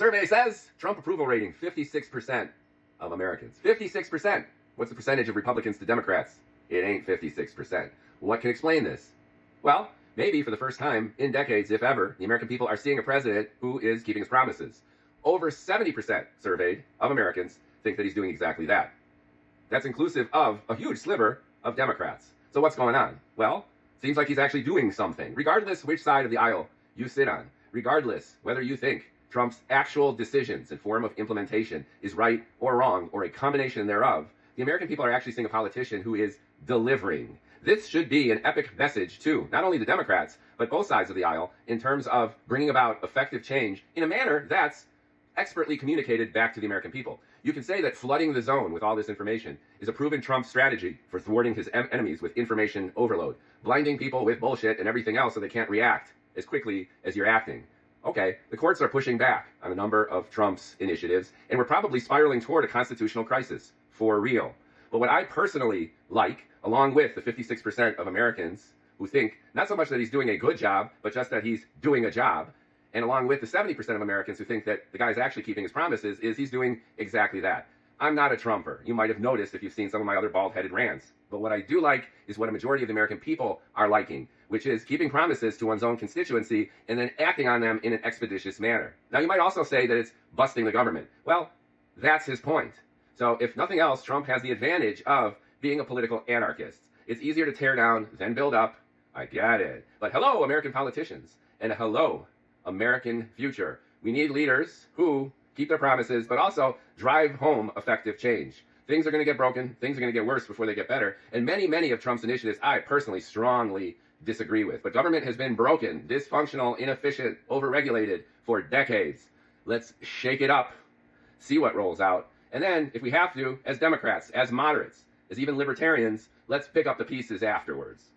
Survey says Trump approval rating 56% of Americans. 56%. What's the percentage of Republicans to Democrats? It ain't 56%. What can explain this? Well, maybe for the first time in decades, if ever, the American people are seeing a president who is keeping his promises. Over 70% surveyed of Americans think that he's doing exactly that. That's inclusive of a huge sliver of Democrats. So what's going on? Well, seems like he's actually doing something, regardless which side of the aisle you sit on, regardless whether you think Trump's actual decisions and form of implementation is right or wrong, or a combination thereof. The American people are actually seeing a politician who is delivering. This should be an epic message to not only the Democrats, but both sides of the aisle in terms of bringing about effective change in a manner that's expertly communicated back to the American people. You can say that flooding the zone with all this information is a proven Trump strategy for thwarting his enemies with information overload, blinding people with bullshit and everything else so they can't react as quickly as you're acting. Okay, the courts are pushing back on a number of Trump's initiatives, and we're probably spiraling toward a constitutional crisis, for real. But what I personally like, along with the 56% of Americans who think not so much that he's doing a good job, but just that he's doing a job, and along with the 70% of Americans who think that the guy's actually keeping his promises, is he's doing exactly that. I'm not a Trumper. You might have noticed if you've seen some of my other bald-headed rants. But what I do like is what a majority of the American people are liking, which is keeping promises to one's own constituency and then acting on them in an expeditious manner. Now, you might also say that it's busting the government. Well, that's his point. So if nothing else, Trump has the advantage of being a political anarchist. It's easier to tear down than build up. I get it. But hello, American politicians. And hello, American future. We need leaders who keep their promises, but also drive home effective change. Things are going to get broken. Things are going to get worse before they get better. And many of Trump's initiatives, I personally strongly disagree with. But government has been broken, dysfunctional, inefficient, overregulated for decades. Let's shake it up, see what rolls out. And then, if we have to, as Democrats, as moderates, as even libertarians, let's pick up the pieces afterwards.